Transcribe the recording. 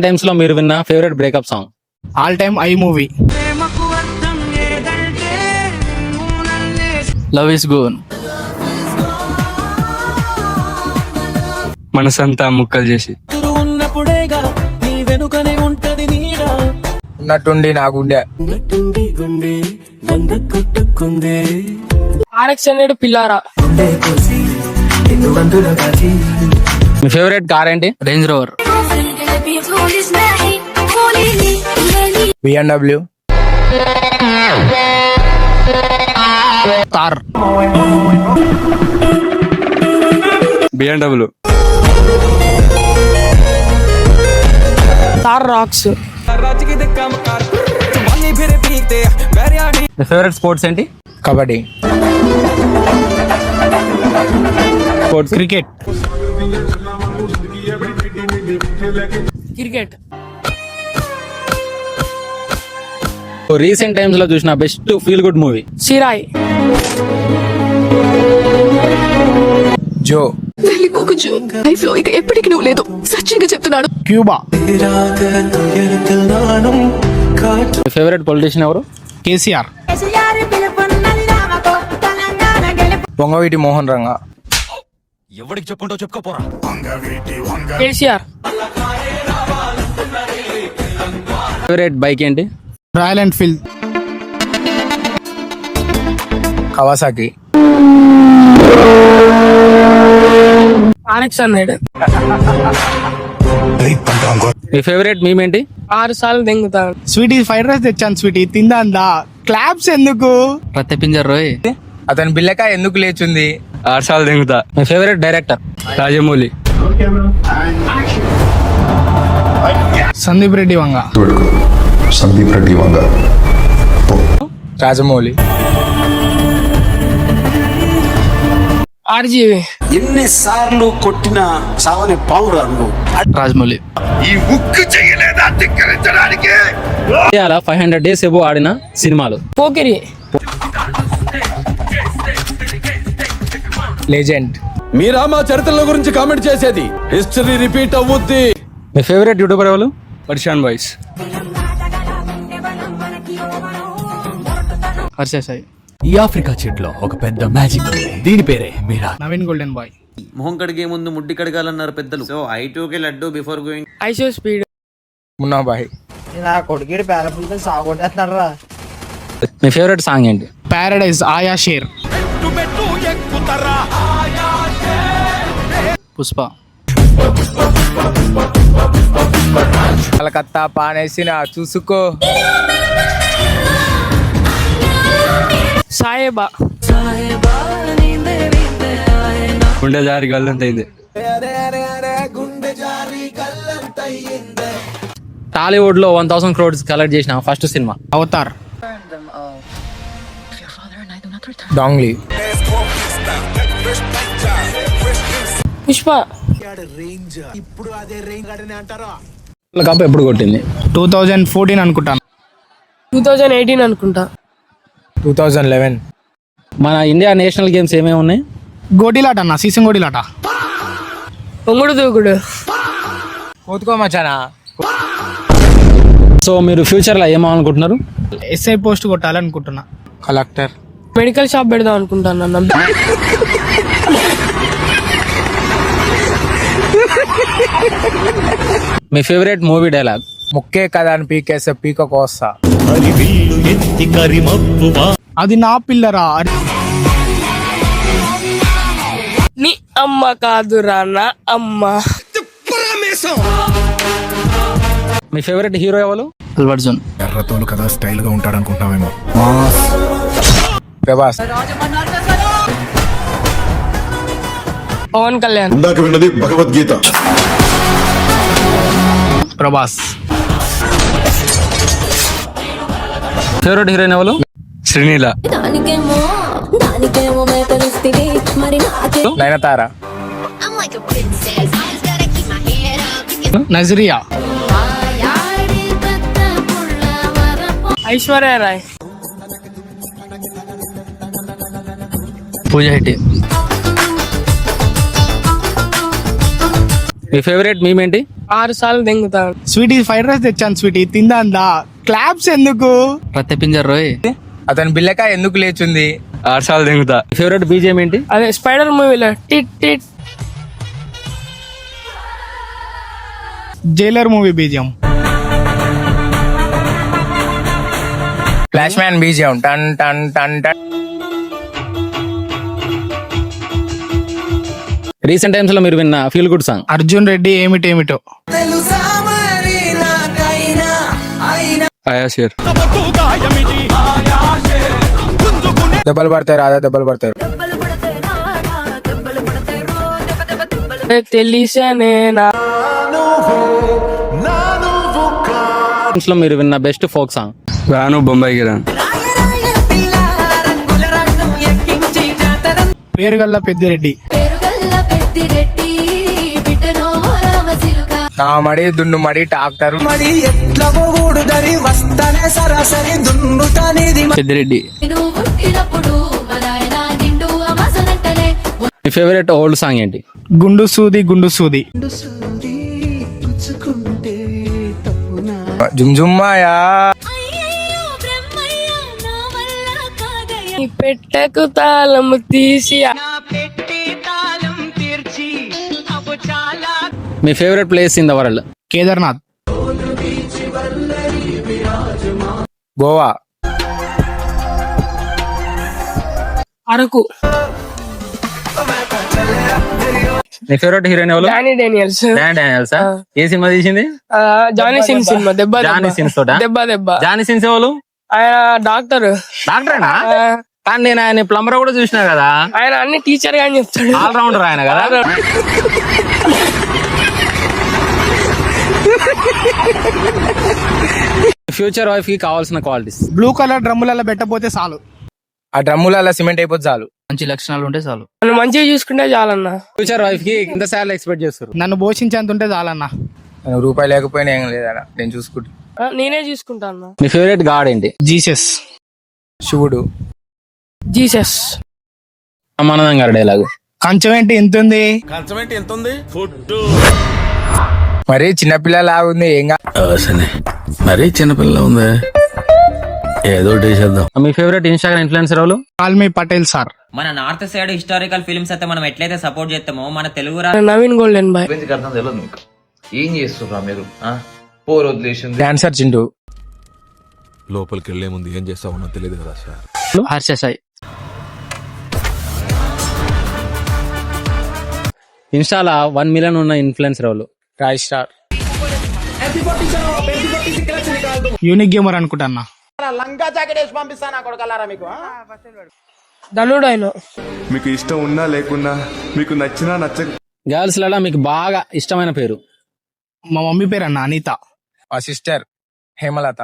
Times లో మీరు విన్న favourite breakup song? All time I movie. Love is gone. మనసంతా ముక్కలు చేసి. ఉన్నట్టుండి నా గుండె. ఆర్ఎక్స్ అనేది పిల్లారా. మీ ఫేవరెట్ కార్ ఏంటి? Range Rover. BMW. Car. BMW. Thar Roxx. మీ ఫేవరెట్ స్పోర్ట్స్ ఏంటి? Kabaddi. Sports cricket. Cricket. Recent times లో చూసిన best feel good movie? Sirai. Jo. Life లో ఇక ఎప్పటికీ నువ్వు లేదు, సచ్చిగా చెప్తున్నాడు. క్యూబా. మీ ఫేవరెట్ పొలిటీషియన్ ఎవరు? కేసీఆర్. పొంగవీటి మోహన్ రంగా. ఎవరికి చెప్పుంటో చెప్పుకోపోరా. కేసీఆర్. ఫేవరెట్ బైక్ ఏంటి? Royal Enfield. కవాసాకి. ఆర్ఎక్స్ అనేది. మీ ఫేవరెట్ మీమ్ ఏంటి? 6 సార్లు దెంగుతాడు. స్వీటీ ఫ్రైడ్ రైస్ తెచ్చాను స్వీటీ తిందా. క్లాప్స్ ఎందుకు? రత్త పింజర్ రోయ్. అతని బిల్లకాయ ఎందుకు లేచుంది? 6 సార్లు దింగుతా. మీ favourite director? Rajamouli. Sandeep Reddy Vanga. Sandeep Reddy Vanga. Rajamouli. RGV. ఎన్నిసార్లు కొట్టిన సావని పావురా నువ్వు. రాజమౌళి. ఈ ఉక్కు చేయలేదా ధిక్కరించడానికి? ఇండియాలో 500 days ఎబో ఆడిన సినిమాలు? పోకిరి. లెజెండ్. మీరా మా చరిత్రల గురించి కామెంట్ చేసేది? హిస్టరీ రిపీట్ అవ్వుద్ది. మీ ఫేవరెట్ యూట్యూబర్ ఎవరు? వర్షాన్ బాయ్స్. హర్షసాయి. ఈ ఆఫ్రికా చెట్లో ఒక పెద్ద మ్యాజిక్ ఉంది. దీని పేరే మీరా. Naveen golden bye. మొహం కడిగే ముందు ముడ్డి కడగాలన్నారు పెద్దలు. So I2K laddu before going. ఐషో స్పీడ్. మున్నా బాయ్. మీ ఫేవరెట్ సాంగ్ ఏంటి? ప్యారడైజ్ ఆయా షేర్. పుష్ప. కలకత్తా పానేసిన చూసుకో. సాయేబా. గుండె జారి గల్లంతైంది. టాలీవుడ్ లో 1000 crores కలెక్ట్ చేసిన ఫస్ట్ సినిమా? అవతార్. డాంగ్లీ. పుష్ప. కప్ ఎప్పుడు కొట్టింది? 2014 అనుకుంటాను. 2018 అనుకుంటా. 2011. మన ఇండియా నేషనల్ గేమ్స్ ఏమేమి ఉన్నాయి? గోటీలాట అన్న, సీసం గోటీలాట. పొంగుడు దూకుడు. కోతుకో మచానా. సో మీరు ఫ్యూచర్ లో ఏమనుకుంటున్నారు? ఎస్ఐ పోస్ట్ కొట్టాలనుకుంటున్నా. కలెక్టర్. మెడికల్ షాప్ పెడదాం అనుకుంటాను అన్న. మీ ఫేవరెట్ మూవీ డైలాగ్? ముక్కే కదా అని పీకేస్తే పీక కోస్తా. అది నా పిల్లరా. నీ అమ్మ కాదురా నా అమ్మ. మీ ఫేవరెట్ హీరో ఎవరు? అల్లు అర్జున్. ఎర్రతోలు కదా స్టైల్ గా ఉంటాడు అనుకుంటున్నావేమో. ప్రభాస్. పవన్ కళ్యాణ్. ఇందాక విన్నది భగవద్గీత. ప్రభాస్. ఫేవరెట్ హీరోయిన్ ఎవరు? శ్రీనీల. నయనతార. నజరియా. ఐశ్వర్య రాయ్. పూజ హెట్టి. మీ ఫేవరెట్ మీమ్ ఏంటి? 6 సార్లు దెంగుతాను. స్వీటీ ఫ్రైడ్ రైస్ తెచ్చాను స్వీటీ తిందా క్లాప్స్ ఎందుకు? రత్తెపింజర్ రోయ్. అతని బిల్లక ఎందుకు లేచుంది? 6 సార్లు దింగుతా. ఫేవరెట్ బీజిఎం ఏంటి? అదే స్పైడర్ మూవీలో టిట్ టిట్. Jailer movie BGM. Flash man BGM టన్ టన్ టన్ టన్. రీసెంట్ టైమ్స్ లో మీరు విన్న feel good song? Arjun Reddy ఏమిటేమిటో. ఆయాషేర్. దెబ్బలు పడతాయి రాదా దెబ్బలు పడతాయి. తెలిసనే నా లో మీరు విన్న బెస్ట్ ఫోక్ సాంగ్? రాను బొంబాయి గిరాన్. పేరుగల్ల పెద్దిరెడ్డి. నా మడి దున్ను మడి టాక్టర్. పెద్దిరెడ్డి. మీ ఫేవరెట్ ఓల్డ్ సాంగ్ ఏంటి? గుండు సూది గుండు సూది. జుమ్ జుమ్మాయా. ఈ పెట్టకు తాళం తీసి. మీ favourite place in the world? Kedarnath. Goa. Araku. మీ ఫేవరెట్ హీరోయిన్ ఎవరు? Danny Daniels. డానియల్స్. ఏ సినిమా తీసింది? జానీ సిన్స్ సినిమా దెబ్బ జానీ సిన్స్ తోట? దెబ్బ దెబ్బ. జానీ సిన్స్ ఎవరు? ఆయన డాక్టర్. డాక్టరేనా? కానీ నేను ఆయన ప్లంబర్ కూడా చూసినా కదా. ఆయన అన్ని టీచర్ గా అని చెప్తాడు. ఆల్ రౌండర్ ఆయన కదా. ఫ్యూచర్ వైఫ్ కి కావాల్సిన క్వాలిటీస్? బ్లూ కలర్ డ్రమ్ములలో పెట్టపోతే చాలు. ఆ డ్రమ్ముల సిమెంట్ అయిపోతే చాలు. మంచి లక్షణాలు ఉంటే చాలు. నన్ను మంచిగా చూసుకుంటే చాలన్నా. ఫ్యూచర్ వైఫ్ కి ఎంత శాలరీ ఎక్స్పెక్ట్ చేస్తారు? నన్ను పోషించేంత ఉంటే చాలన్నా. రూపాయి లేకపోయినా ఏం లేదన్నా నేను చూసుకుంటా. నేనే చూసుకుంటా అన్న. మీ ఫేవరెట్ గాడ్ ఏంటి? జీసస్. శివుడు. జీసస్. సమానంగా గారి డైలాగ్. కంచం ఏంటి ఎంత ఉంది? కంచమేంటి ఎంత ఉంది? మరి చిన్నపిల్లలా ఉంది ఏం మరీ చిన్నపిల్ల ఉంది, ఏదో చేద్దాం. మీ ఫేవరెట్ ఇన్స్టాగ్రామ్ ఇన్ఫ్లుయెన్సర్ ఎవరు? Call me Patel sir. మన నార్త్ సైడ్ హిస్టారికల్ ఫిల్మ్స్ అయితే మనం ఎట్లయితే సపోర్ట్ చేస్తామో మన తెలుగు నవీన్ గోల్డెన్ బాయ్. ఏం చేస్తున్నా మీరు? పోర్ వదిలేసింది. డాన్సర్ చింటూ. లోపలికి వెళ్లే ముందు ఏం చేస్తావో తెలియదు కదా సార్. హర్ష సాయి. ఇన్స్టాలా 1 మిలియన్ ఉన్న ఇన్ఫ్లుయెన్సర్ ఎవరు? రాయ్ స్టార్. యూనిక్ గేమర్ అనుకుంటా. ధనుడు ఆయన. మీకు ఇష్టం ఉన్నా లేకున్నా, మీకు నచ్చినా నచ్చక, గర్ల్స్ లలో మీకు బాగా ఇష్టమైన పేరు? మా మమ్మీ పేరు అన్న అనిత. మా సిస్టర్ హేమలత.